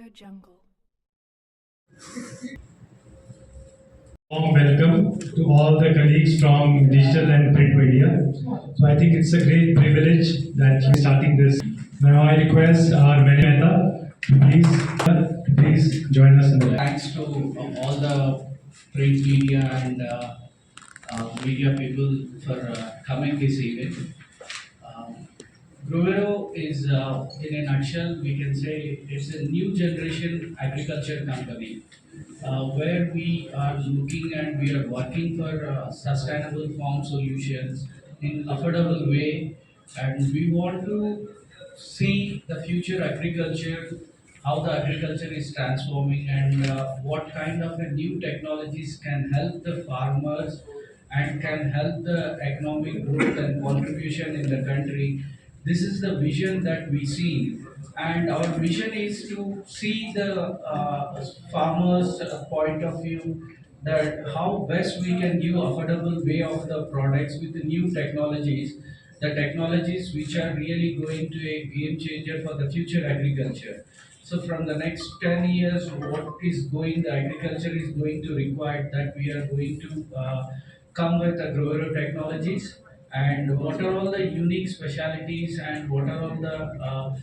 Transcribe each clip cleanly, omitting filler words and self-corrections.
AudioJungle. Warm welcome to all the colleagues from digital and print media. So I think it's a great privilege that you're starting this. Now I request our Mehta to please join us in the Thanks to all the print media and media people for coming this evening. Um, Bruvero is, in a nutshell, we can say it's a new generation agriculture company where we are looking and we are working for sustainable farm solutions in affordable way, and we want to see the future agriculture, how the agriculture is transforming, and what kind of a new technologies can help the farmers and can help the economic growth and contribution in the country. This is the vision that we see, and our mission is to see the farmers' point of view, that how best we can give affordable way of the products with the new technologies, the technologies which are really going to a game changer for the future agriculture. So from the next 10 years, what is going, the agriculture is going to require that we are going to come with the grower technologies, and what are all the unique specialities and what are all the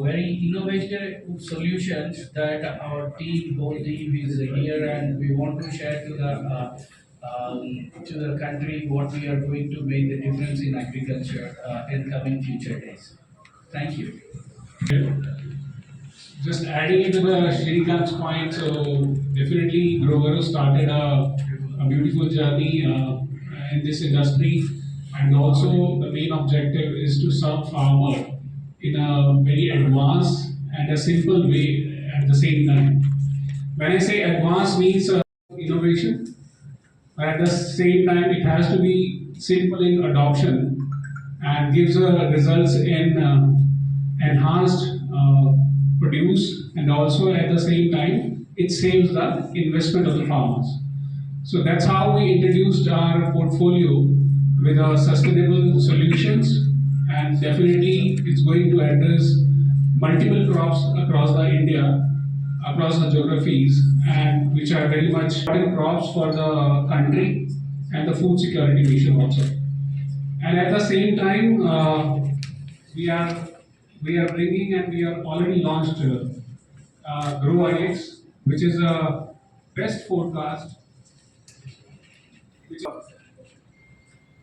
very innovative solutions that our whole team is here, and we want to share to the country what we are going to make the difference in agriculture in coming future days. Thank you. Just adding into the Shrikant's point, so definitely Grovero started a beautiful journey in this industry, and also the main objective is to serve farmer in a very advanced and a simple way at the same time. When I say advanced means innovation, but at the same time it has to be simple in adoption and gives results in enhanced produce, and also at the same time it saves the investment of the farmers. So that's how we introduced our portfolio with our sustainable solutions, and definitely it's going to address multiple crops across the India, across the geographies, and which are very much important crops for the country and the food security mission also. And at the same time, we are we are bringing and we are already launched Grow IX, which is a best forecast, which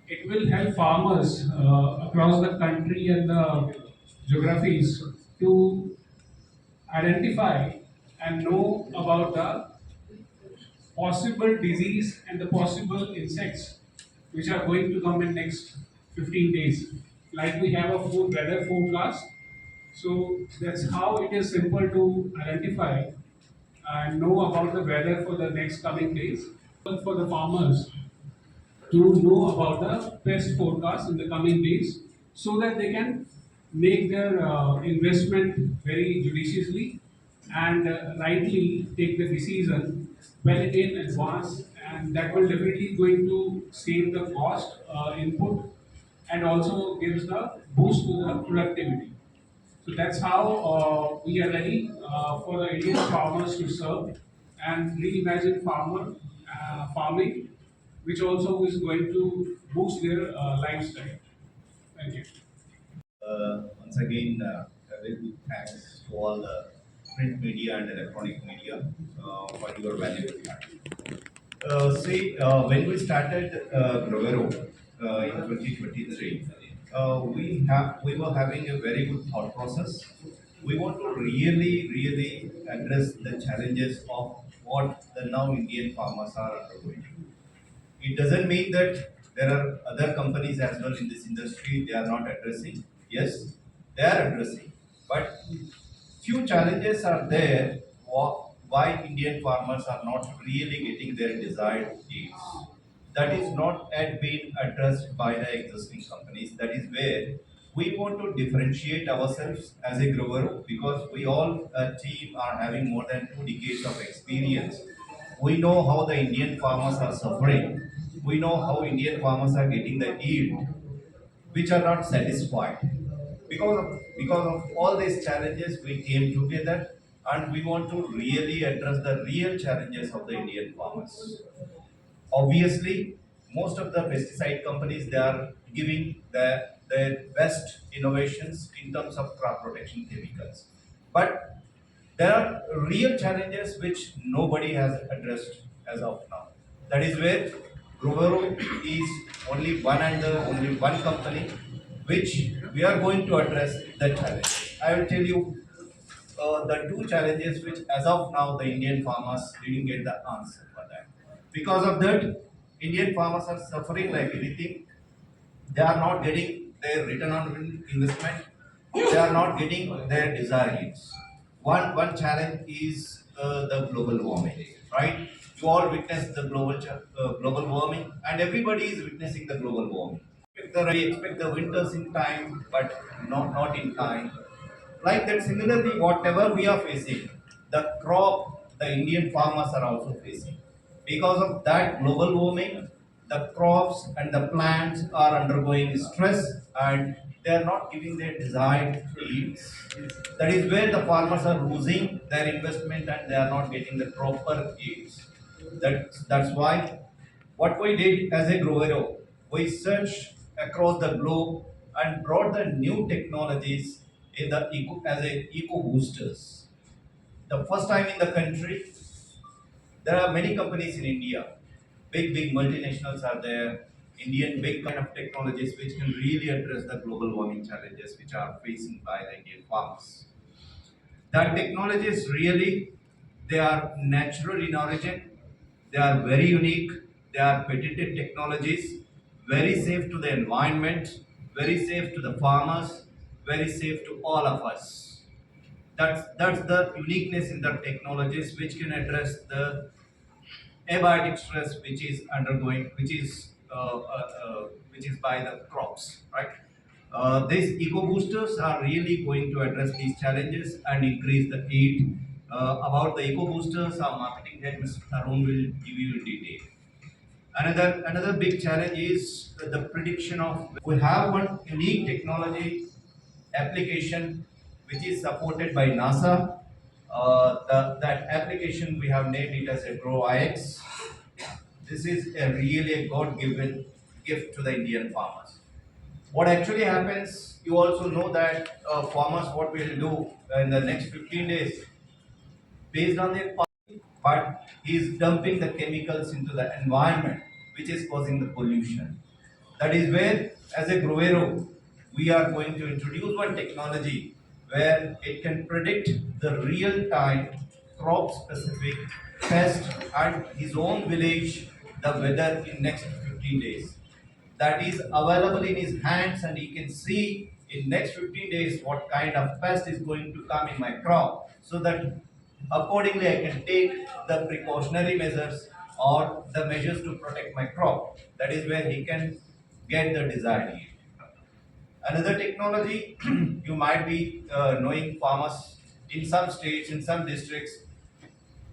it will help farmers across the country and the geographies to identify and know about the possible disease and the possible insects which are going to come in next 15 days. Like we have a food weather forecast, so that's how it is simple to identify and know about the weather for the next coming days. For the farmers to know about the pest forecast in the coming days, so that they can make their investment very judiciously and rightly take the decision well in advance, and that will definitely going to save the cost input and also gives the boost to the productivity. So that's how we are ready for the Indian farmers to serve and reimagine farming, which also is going to boost their lifestyle. Thank you. Once again, a very big thanks to all the print media and electronic media for your valuable time. When we started Grovero in 2023, we were having a very good thought process. We want to really address the challenges of what the now Indian farmers are undergoing. It doesn't mean that there are other companies as well in this industry they are not addressing. Yes, they are addressing, but few challenges are there why Indian farmers are not really getting their desired yields. That is not yet been addressed by the existing companies. That is where we want to differentiate ourselves as a grower, because we all a team are having more than 2 decades of experience. We know how the Indian farmers are suffering. We know how Indian farmers are getting the yield which are not satisfied. Because of all these challenges, we came together and we want to really address the real challenges of the Indian farmers. Obviously, most of the pesticide companies, they are giving their best innovations in terms of crop protection chemicals. But there are real challenges which nobody has addressed as of now. That is where Grovero is only one company which we are going to address the challenge. I will tell you the two challenges which as of now the Indian farmers didn't get the answer for that. Because of that, Indian farmers are suffering like anything. They are not getting their return on investment. They are not getting their desired yields. One challenge is the global warming, right? You all witness the global warming, and everybody is witnessing the global warming. We expect the winters in time, but not in time. Like that, similarly, whatever we are facing, the crop the Indian farmers are also facing. Because of that global warming, the crops and the plants are undergoing stress and they are not giving their desired yields. That is where the farmers are losing their investment and they are not getting the proper yields. That's why what we did as a Grovero, we searched across the globe and brought the new technologies in the as a eco boosters. The first time in the country, there are many companies in India, big multinationals are there, Indian big kind of technologies which can really address the global warming challenges which are facing by the Indian farmers. That technologies really, they are natural in origin, they are very unique, they are patented technologies, very safe to the environment, very safe to the farmers, very safe to all of us. That's the uniqueness in the technologies which can address the abiotic stress which is by the crops, right? These eco boosters are really going to address these challenges and increase the yield. About the eco boosters, our marketing head, Mr. Tarun, will give you in detail. Another big challenge is the prediction of. We have one unique technology application which is supported by NASA. That application we have named it as a Grow IX. This is really a God-given gift to the Indian farmers. What actually happens, you also know that farmers what will do in the next 15 days, based on their but he is dumping the chemicals into the environment, which is causing the pollution. That is where, as a Grovero, we are going to introduce one technology where it can predict the real-time crop-specific pest and his own village, the weather in next 15 days. That is available in his hands and he can see in next 15 days what kind of pest is going to come in my crop so that accordingly I can take the precautionary measures or the measures to protect my crop. That is where he can get the desired yield. Another technology, you might be knowing farmers in some states, in some districts,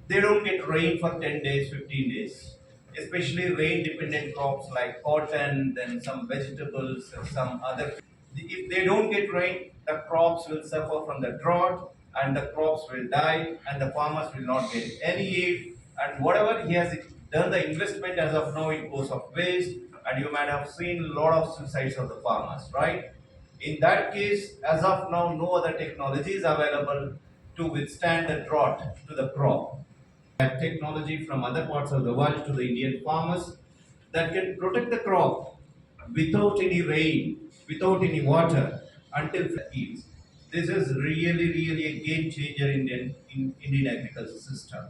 they don't get rain for 10 days, 15 days. Especially rain dependent crops like cotton, then some vegetables, and some other. If they don't get rain, the crops will suffer from the drought and the crops will die and the farmers will not get any yield. And whatever he has done the investment as of now, it goes of waste. And you might have seen a lot of suicides of the farmers, right? In that case, as of now, no other technology is available to withstand the drought to the crop. Technology from other parts of the world to the Indian farmers that can protect the crop without any rain, without any water until it yields. This is really a game changer in Indian agriculture system.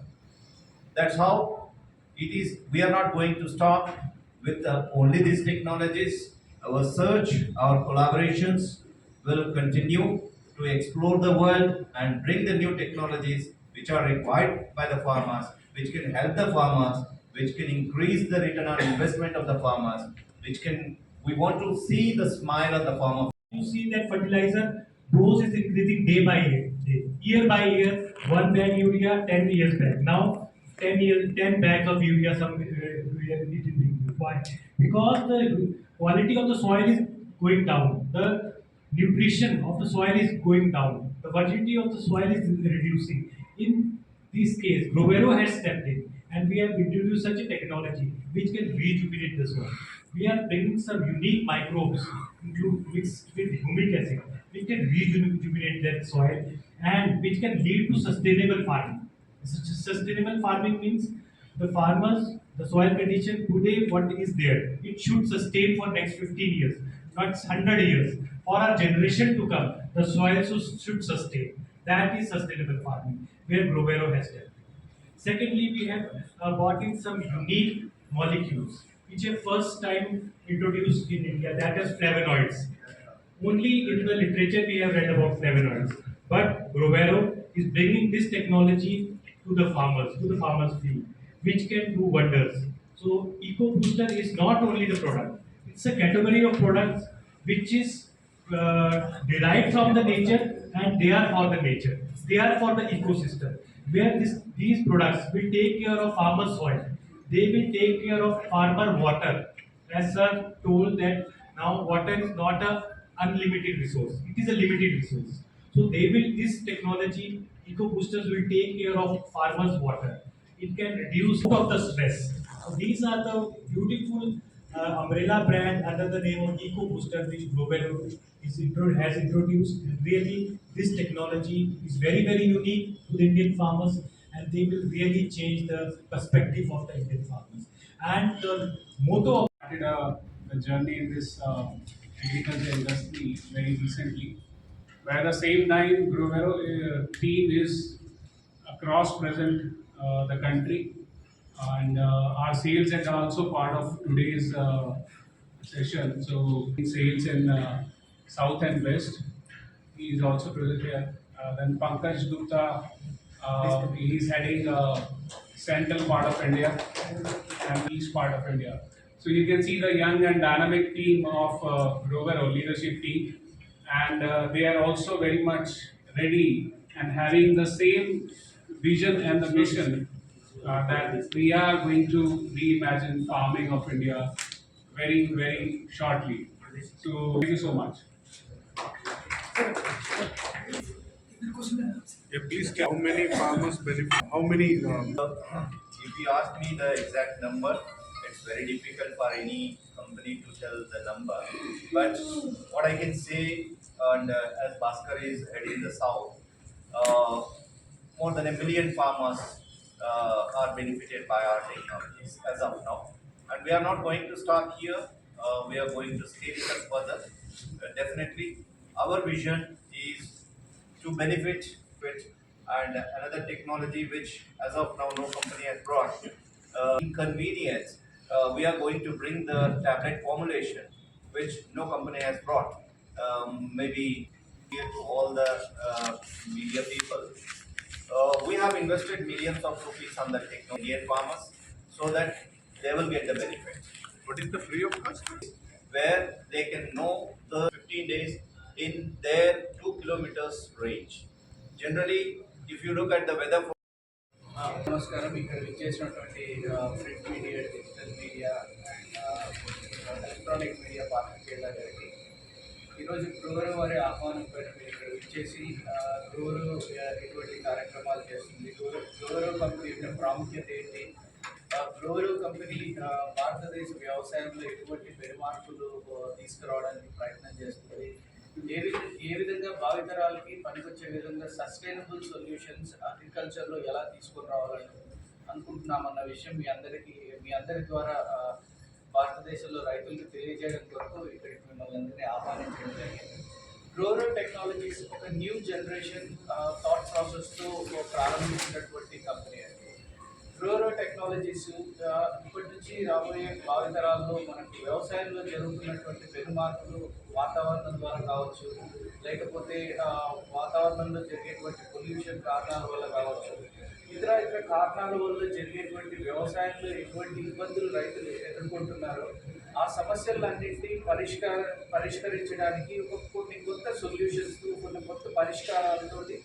That's how it is. We are not going to stop with only these technologies. Our search, our collaborations will continue to explore the world and bring the new technologies which are required by the farmers, which can help the farmers, which can increase the return on investment of the farmers, which can, we want to see the smile of the farmer. You see that fertilizer dose is increasing day by day, year by year. One bag urea, 10 years back. Now, 10 bags of urea. It is being required because the quality of the soil is going down. The nutrition of the soil is going down. The fertility of the soil is reducing. In this case, Grovero has stepped in and we have introduced such a technology which can rejuvenate the soil. We are bringing some unique microbes mixed with humic acid which can rejuvenate that soil and which can lead to sustainable farming. Sustainable farming means the farmers, the soil condition today, what is there, it should sustain for next 15 years, not 100 years. For our generation to come, the soil should sustain. That is sustainable farming, where Grovero has done. Secondly, we have brought in some unique molecules which are first time introduced in India, that is flavonoids. Only in the literature we have read about flavonoids, but Grovero is bringing this technology to the farmers field, which can do wonders. So Eco Booster is not only the product; it's a category of products which is derived from the nature, and they are for the nature. They are for the ecosystem. Where these products will take care of farmer soil, they will take care of farmer water. As sir told that now water is not a unlimited resource; it is a limited resource. So they will this technology eco boosters will take care of farmers' water. It can reduce of the stress. So these are the beautiful umbrella brand under the name of Eco Booster, which Global has introduced. And really, this technology is very unique to the Indian farmers, and they will really change the perspective of the Indian farmers. And the motto of Started a journey in this agriculture industry very recently, where at the same time Grovero team is across present the country, and our sales head are also part of today's session. So sales in south and west, he is also present here. Then Pankaj Gupta, he is heading central part of India and east part of India. So you can see the young and dynamic team of Grovero leadership team, and they are also very much ready and having the same vision and the mission that we are going to reimagine farming of India very shortly. So thank you so much. Yeah, please, how many farmers benefit? How many? If you ask me the exact number, it's very difficult for any company to tell the number. But what I can say, and as Bhaskar is heading the south, uh, more than 1 million farmers are benefited by our technologies as of now. And we are not going to stop here. We are going to scale it up further. Definitely, our vision is to benefit with and another technology which as of now no company has brought inconvenience, we are going to bring the tablet formulation which no company has brought. Maybe here to all the media people, we have invested millions of rupees on the technology and farmers so that they will get the benefit What is the free of cost? where they can know the 15 days in their 2 kilometers range. Generally, if you look at the weather నమస్కారం ఇక్కడ విచ్చేసినటువంటి print media digital media and electronic media పాత్రికేయులందరికీ ఈరోజు గ్రోవర్ వారి ఆహ్వానం పైన మీరు ఇక్కడ విచ్చేసి గ్రోవర్ ఎటువంటి కార్యక్రమాలు చేస్తుంది గ్రోవర్ కంపెనీ యొక్క ప్రాముఖ్యత ఏంటి, గ్రోవర్ కంపెనీ భారతదేశ వ్యవసాయంలో ఎటువంటి పెనుమార్పులు తీసుకురావడానికి ప్రయత్నం చేస్తుంది, ఏ విధంగా భావితరాలకి పనికొచ్చే విధంగా సస్టైనబుల్ సొల్యూషన్స్ అగ్రికల్చర్లో ఎలా తీసుకొని రావాలని అనుకుంటున్నామన్న విషయం మీ అందరి ద్వారా భారతదేశంలో రైతులకు తెలియజేయడం కొరకు ఇక్కడికి మిమ్మల్ని అందరినీ ఆహ్వానించడం జరిగింది. గ్రోవర్ టెక్నాలజీస్ ఒక న్యూ జనరేషన్ థాట్ ప్రాసెస్తో ప్రారంభించినటువంటి కంపెనీ అండి. గ్రోవర్ టెక్నాలజీస్ ఇప్పటి నుంచి రాబోయే భావితరాల్లో మనకి వ్యవసాయంలో జరుగుతున్నటువంటి పెనుమార్పులు వాతావరణం ద్వారా కావచ్చు, లేకపోతే వాతావరణంలో జరిగేటువంటి పొల్యూషన్ కారణాల వల్ల కావచ్చు, ఇతర కారణాల వల్ల జరిగేటువంటి వ్యవసాయంలో ఎటువంటి ఇబ్బందులు రైతులు ఎదుర్కొంటున్నారో ఆ సమస్యలన్నింటినీ పరిష్కరించడానికి కొన్ని కొత్త సొల్యూషన్స్, కొన్ని కొత్త పరిష్కారాలతోటి,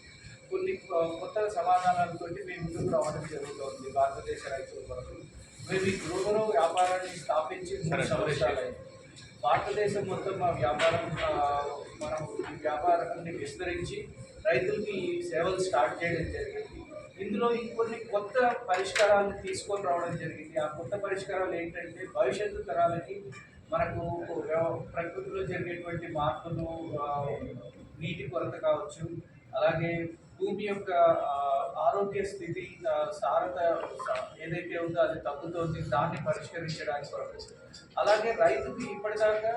కొన్ని కొత్త సమాధానాలతో మేము ముందుకు రావడం జరుగుతుంది భారతదేశ రైతుల కొరకు. మేము ఈ గ్రోవర్ వ్యాపారాన్ని స్థాపించి 3 సంవత్సరాలైంది. భారతదేశం మొత్తం మా మనం ఈ వ్యాపారాన్ని విస్తరించి రైతులకి ఈ సేవలు స్టార్ట్ చేయడం జరిగింది. ఇందులో కొన్ని కొత్త పరిష్కారాలు తీసుకొని రావడం జరిగింది. ఆ కొత్త పరిష్కారాలు ఏంటంటే భవిష్యత్తు తరాలకి మనకు ప్రకృతిలో జరిగేటువంటి మార్పులు, నీటి కొరత కావచ్చు, అలాగే భూమి యొక్క ఆరోగ్య స్థితి, ఏదైతే ఉందో అది తగ్గుతోంది, దాన్ని పరిష్కరించడానికి కొరకు. అలాగే రైతుకి ఇప్పటిదాకా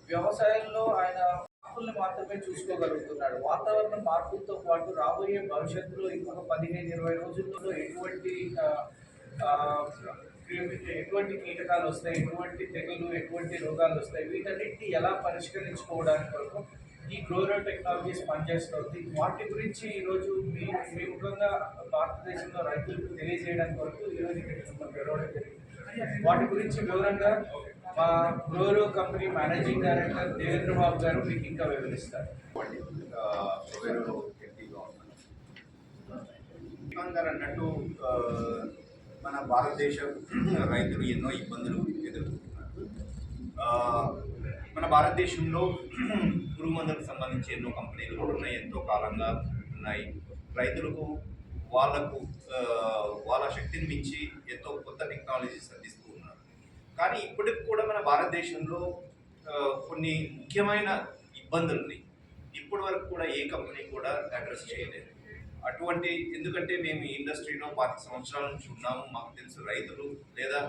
వ్యవసాయంలో ఆయన మార్పుల్ని మాత్రమే చూసుకోగలుగుతున్నాడు. వాతావరణ మార్పులతో పాటు రాబోయే భవిష్యత్తులో ఇంకొక 15-20 రోజుల్లో ఎటువంటి కీటకాలు వస్తాయి, ఎటువంటి తెగులు, ఎటువంటి రోగాలు వస్తాయి, వీటన్నిటిని ఎలా పరిష్కరించుకోవడానికి కొరకు ఈ గ్రోరో టెక్నాలజీస్ పనిచేస్తుంది. వాటి గురించి ఈరోజు మీ ముఖంగా భారతదేశంలో రైతులకు తెలియజేయడానికి వరకు ఈరోజు ఇక్కడ గెలవడం జరిగింది. వాటి గురించి వివరంగా మా గ్రోరో కంపెనీ మేనేజింగ్ డైరెక్టర్ దేవేంద్ర బాబు గారు మీకు ఇంకా వివరిస్తారు. గారు అన్నట్టు మన భారతదేశ రైతులు ఎన్నో ఇబ్బందులు ఎదుర్కొంటున్నారు. మన భారతదేశంలో పురుగు మందులకు సంబంధించి ఎన్నో కంపెనీలు కూడా ఉన్నాయి, ఎంతో కాలంగా ఉన్నాయి. రైతులకు వాళ్ళ శక్తిని మించి ఎంతో కొత్త టెక్నాలజీస్ అందిస్తూ ఉన్నారు. కానీ ఇప్పటికి కూడా మన భారతదేశంలో కొన్ని ముఖ్యమైన ఇబ్బందులని ఇప్పటి వరకు కూడా ఏ కంపెనీ కూడా అడ్రస్ చేయలేదు. ఎందుకంటే మేము ఈ ఇండస్ట్రీలో 5 సంవత్సరాల నుంచి ఉన్నాము, మాకు తెలుసు రైతులు లేదా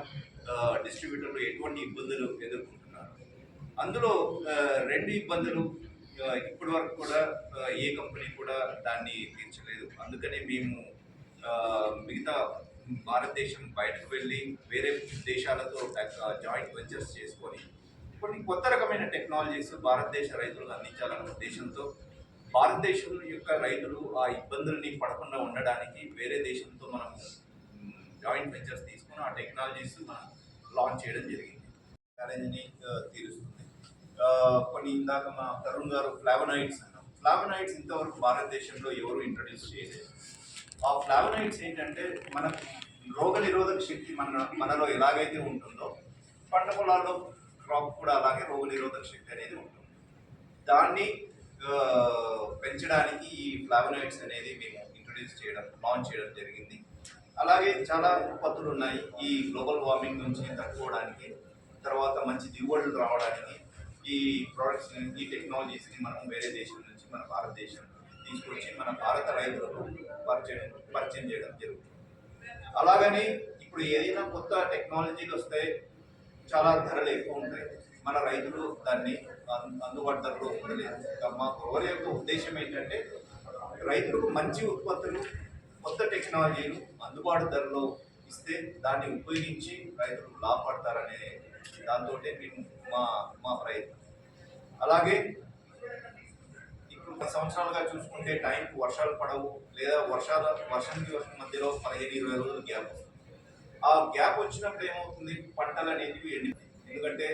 డిస్ట్రిబ్యూటర్లు ఎటువంటి ఇబ్బందులు ఎదుర్కొంటున్నారు. అందులో 2 ఇబ్బందులు ఇప్పటి వరకు కూడా ఏ కంపెనీ కూడా దాన్ని తీర్చలేదు. అందుకనే మేము మిగతా భారతదేశం బయటకు వెళ్ళి వేరే దేశాలతో జాయింట్ వెంచర్స్ చేసుకొని కొన్ని కొత్త రకమైన టెక్నాలజీస్ భారతదేశ రైతులకు అందించాలన్న ఉద్దేశంతో భారతదేశం యొక్క రైతులు ఆ ఇబ్బందుల్ని పడకుండా ఉండడానికి వేరే దేశంతో మనం జాయింట్ వెంచర్స్ తీసుకుని ఆ టెక్నాలజీస్ మనం లాంచ్ చేయడం జరిగింది. ఛాలెంజ్ని తీరుస్తుంది. కొన్ని ఇందాక మా తరుణ్ గారు ఫ్లావనాయిడ్స్ అన్నాం. ఫ్లావనాయిడ్స్ ఇంతవరకు భారతదేశంలో ఎవరు ఇంట్రడ్యూస్ చేయలేదు. ఆ ఫ్లావనాయిడ్స్ ఏంటంటే మన రోగ నిరోధక శక్తి మనలో ఎలాగైతే ఉంటుందో పంట పొలాల్లో క్రాప్ కూడా అలాగే రోగ నిరోధక శక్తి అనేది ఉంటుంది. దాన్ని పెంచడానికి ఈ ఫ్లావనాయిడ్స్ అనేది మేము లాంచ్ చేయడం జరిగింది. అలాగే చాలా ఉత్పత్తులు ఉన్నాయి ఈ గ్లోబల్ వార్మింగ్ నుంచి తట్టుకోవడానికి, తర్వాత మంచి దిగుబడులు రావడానికి ఈ ప్రోడక్ట్స్, ఈ టెక్నాలజీస్ని మనం వేరే దేశం నుంచి మన భారతదేశం తీసుకొచ్చి మన భారత రైతులకు పరిచయం చేయడం జరుగుతుంది. అలాగని ఇప్పుడు ఏదైనా కొత్త టెక్నాలజీలు వస్తే చాలా ధరలు ఎక్కువ ఉంటాయి, మన రైతులు దాన్ని అందుబాటు ధరలో ఉండలేదు. మా గ్రోవర్ యొక్క ఉద్దేశం ఏంటంటే రైతులకు మంచి ఉత్పత్తులు, కొత్త టెక్నాలజీలు అందుబాటు ధరలో ఇస్తే దాన్ని ఉపయోగించి రైతులు లాభపడతారనే దాంతో మేము మా ప్రయత్నం. అలాగే ఇప్పుడు 10 సంవత్సరాలుగా చూసుకుంటే టైంకి వర్షాలు పడవు, లేదా వర్షానికి మధ్యలో 15-20 రోజులు గ్యాప్ వస్తుంది. ఆ గ్యాప్ వచ్చినప్పుడు ఏమవుతుంది, పంటలు అనేవి ఎండిపోయి, ఎందుకంటే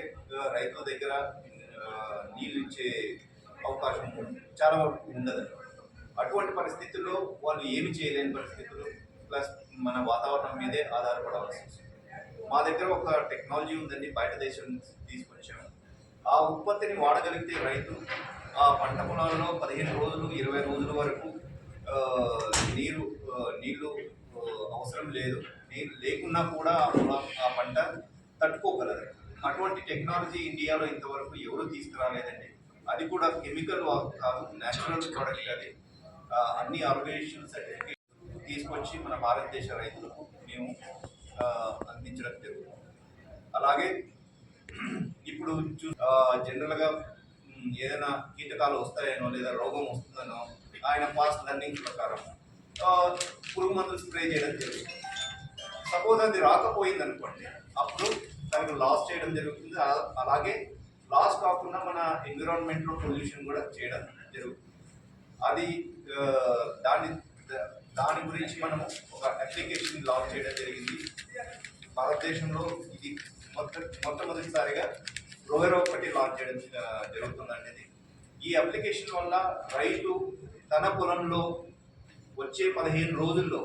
రైతుల దగ్గర నీళ్ళు ఇచ్చే అవకాశం చాలా వరకు ఉండదు. అటువంటి పరిస్థితుల్లో వాళ్ళు ఏమి చేయలేని పరిస్థితులు, ప్లస్ మన వాతావరణం మీదే ఆధారపడవలసి వస్తుంది. మా దగ్గర ఒక టెక్నాలజీ ఉందండి, బయట దేశం తీసుకొచ్చాము. ఆ ఉత్పత్తిని వాడగలిగితే రైతు ఆ పంట పొలాల్లో 15 రోజులు 20 రోజుల వరకు నీళ్లు అవసరం లేదు, నీళ్ళు లేకున్నా కూడా ఆ పంట తట్టుకోగలరు. అటువంటి టెక్నాలజీ ఇండియాలో ఇంతవరకు ఎవరు తీసుకురాలేదండి. అది కూడా కెమికల్ కాదు, న్యాచురల్ ప్రోడక్ట్. అది అన్ని ఆర్గనైజేషన్ సర్టిఫికేట్ తీసుకొచ్చి మన భారతదేశ రైతులకు మేము అందించడం జరుగుతుంది. అలాగే ఇప్పుడు జనరల్గా ఏదైనా కీటకాలు వస్తాయనో లేదా రోగం వస్తుందనో ఆయన పాస్ట్ లెర్నింగ్ ప్రకారం పురుగు మందులు స్ప్రే చేయడం జరుగుతుంది. సపోజ్ అది రాకపోయింది అనుకోండి, అప్పుడు దానికి లాస్ చేయడం జరుగుతుంది. అలాగే లాస్ కాకుండా మన ఎన్విరాన్మెంట్లో పొల్యూషన్ కూడా చేయడం జరుగుతుంది. అది దాని గురించి మనము ఒక అప్లికేషన్ లాంచ్ చేయడం జరిగింది. భారతదేశంలో ఇది మొట్టమొదటిసారిగా గ్రోవెరో ఒకటి లాంచ్ చేయడం జరుగుతుందండి. ఈ అప్లికేషన్ వల్ల రైతు తన పొలంలో వచ్చే 15 రోజుల్లో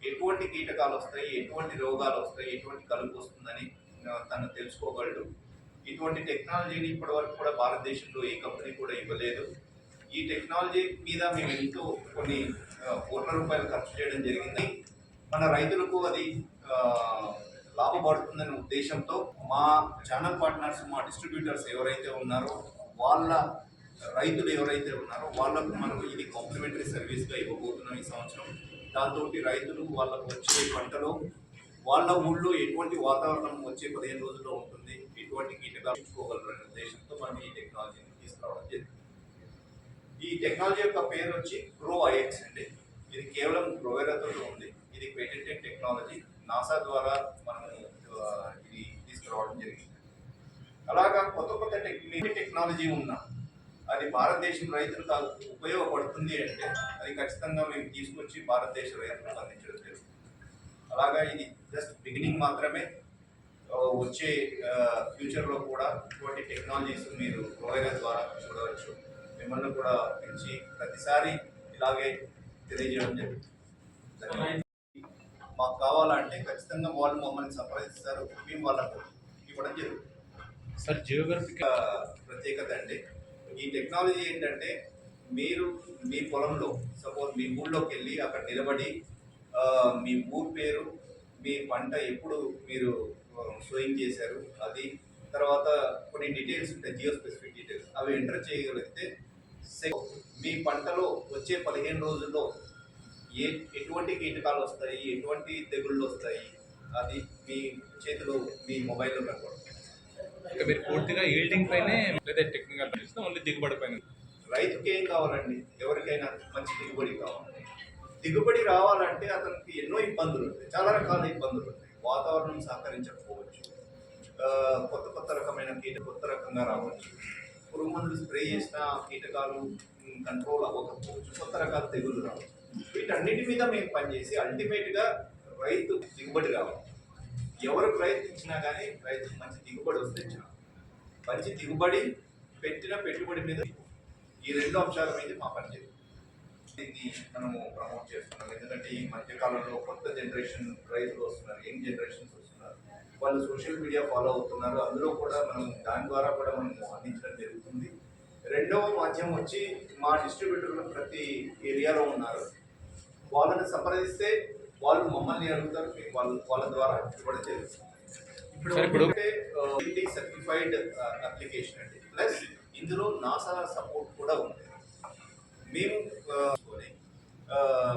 ఎటువంటి కీటకాలు వస్తాయి, ఎటువంటి రోగాలు వస్తాయి, ఎటువంటి కలుపు వస్తుందని తను తెలుసుకోగలడు. ఇటువంటి టెక్నాలజీని ఇప్పటివరకు కూడా భారతదేశంలో ఏ కంపెనీ కూడా ఇవ్వలేదు. ఈ టెక్నాలజీ మీద మేము ఎంతో కొన్ని కోట్ల రూపాయలు ఖర్చు చేయడం జరిగింది. మన రైతులకు అది లాభపడుతుందనే ఉద్దేశంతో మా ఛానల్ పార్ట్నర్స్, మా డిస్ట్రిబ్యూటర్స్ ఎవరైతే ఉన్నారో వాళ్ళ రైతులు ఎవరైతే ఉన్నారో వాళ్ళకు మనకు ఇది కాంప్లిమెంటరీ సర్వీస్గా ఇవ్వబోతున్నాం ఈ సంవత్సరం. దాంతో రైతులు వాళ్ళకు వచ్చే పంటలో వాళ్ళ ఊళ్ళో ఎటువంటి వాతావరణం వచ్చే 15 రోజుల్లో ఉంటుంది, ఎటువంటి కీటకాలు ఇచ్చుకోగలరనే ఉద్దేశంతో మనం ఈ టెక్నాలజీని తీసుకురావడం జరిగింది. ఈ టెక్నాలజీ యొక్క పేరు వచ్చి గ్రో IX అండి. ఇది కేవలం గ్రోవెరాతో ఉంది. ఇది పేటెంటెడ్ టెక్నాలజీ, నాసా ద్వారా మనము ఇది తీసుకురావడం జరిగింది. అలాగా కొత్త టెక్నాలజీ ఉన్నా అది భారతదేశం రైతులకు ఉపయోగపడుతుంది అంటే అది ఖచ్చితంగా మేము తీసుకొచ్చి భారతదేశ రైతులకు అందించడం జరుగుతుంది. అలాగా ఇది జస్ట్ బిగినింగ్ మాత్రమే. వచ్చే ఫ్యూచర్లో కూడా ఇటువంటి టెక్నాలజీస్ మీరు ప్రొవైడర్ ద్వారా చూడవచ్చు. మిమ్మల్ని కూడా పిలిచి ప్రతిసారి ఇలాగే తెలియజేయడం జరుగుతుంది. మాకు కావాలంటే ఖచ్చితంగా వాళ్ళు మమ్మల్ని సంప్రదిస్తారు, మేము వాళ్ళకు ఇవ్వడం జరుగుతుంది. సార్ జియోగ్రఫిక్ ప్రత్యేకత అండి ఈ టెక్నాలజీ ఏంటంటే, మీరు మీ పొలంలో సపోజ్ మీ ఊళ్ళోకి వెళ్ళి అక్కడ నిలబడి మీ ఊరు పేరు, మీ పంట ఎప్పుడు మీరు సోయింగ్ చేశారు, అది తర్వాత కొన్ని డీటెయిల్స్ ఉంటాయి, జియో స్పెసిఫిక్ డీటెయిల్స్, అవి ఎంటర్ చేయగలిగితే మీ పంటలో వచ్చే 15 రోజుల్లో ఎటువంటి కీటకాలు వస్తాయి, ఎటువంటి తెగుళ్ళు వస్తాయి, అది మీ చేతిలో మీ మొబైల్లో కనపడుతుంది. ఇంకా మీరు పూర్తిగా ఈల్డింగ్ పైనే లేదా టెక్నికల్ బేస్లో ఓన్లీ దిగుబడి పైన? రైతుకి ఏం కావాలండి, ఎవరికైనా మంచి దిగుబడి కావాలి. దిగుబడి రావాలంటే అతనికి ఎన్నో ఇబ్బందులు ఉంటాయి, చాలా రకాల ఇబ్బందులు ఉంటాయి. వాతావరణం సహకరించకపోవచ్చు, కొత్త రకమైన కొత్త రకంగా రావచ్చు, పురుగు మందులు స్ప్రే చేసిన కీటకాలు కంట్రోల్ అవ్వకపోవచ్చు, కొత్త రకాల తెగులు రావచ్చు. వీటన్నిటి మీద మేము పనిచేసి అల్టిమేట్గా రైతు దిగుబడి రావాలి. ఎవరు ప్రయత్నించినా కానీ రైతుకు మంచి దిగుబడి వస్తే చాలు. మంచి దిగుబడి, పెట్టిన పెట్టుబడి మీద ఈ 2 అంశాల మీద మా పని చేస్తాం. దీన్ని మనము ప్రమోట్ చేస్తున్నాం. ఎందుకంటే ఈ మధ్యకాలంలో కొత్త జనరేషన్ రైతులు వస్తున్నారు, యంగ్ జనరేషన్స్ వస్తున్నారు, వాళ్ళు సోషల్ మీడియా ఫాలో అవుతున్నారు. అందులో కూడా మనం దాని ద్వారా కూడా మనం అందించడం జరుగుతుంది. రెండవ మాధ్యమం వచ్చి మా డిస్ట్రిబ్యూటర్లు ప్రతి ఏరియాలో ఉన్నారు. వాళ్ళని సంప్రదిస్తే వాళ్ళు మమ్మల్ని అడుగుతారు, వాళ్ళ ద్వారా ఇవ్వడం జరుగుతుంది. ఇప్పుడు సర్టిఫైడ్ అప్లికేషన్ అండి, ప్లస్ ఇందులో నాసా సపోర్ట్ కూడా ఉంది. మేము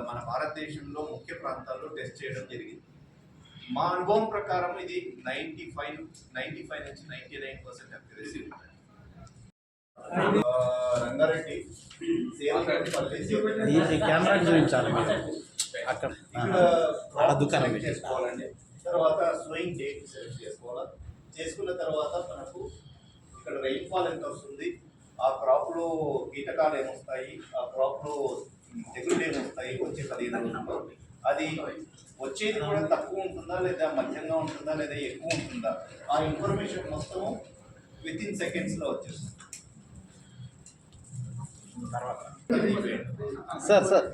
మన భారతదేశంలో ముఖ్య ప్రాంతాల్లో టెస్ట్ చేయడం జరిగింది. మా అనుభవం ప్రకారం ఇది 95 నుంచి 99% అక్యురసీ ఉంటుంది. రంగారెడ్డి కెమెరా చూపించాలి అక్కడ దుకాణం చేసుకోవాలండి. తర్వాత స్వింగ్ డేట్ సెలెక్ట్ చేసుకోవాలి. చేసుకున్న తర్వాత మనకు ఇక్కడ రైన్ ఫాల్ ఎంత వస్తుంది, ఆ క్రాప్లో కీటకాలు ఏమొస్తాయి, ఆ క్రాప్లో తెగుళ్ళు ఏమొస్తాయి వచ్చే 15 రోజుల్లో, అది వచ్చేది కూడా తక్కువ ఉంటుందా లేదా మధ్యంగా ఉంటుందా లేదా ఎక్కువ ఉంటుందా, ఆ ఇన్ఫర్మేషన్ మొత్తము వితిన్ సెకండ్స్లో వచ్చేస్తుంది. తర్వాత సార్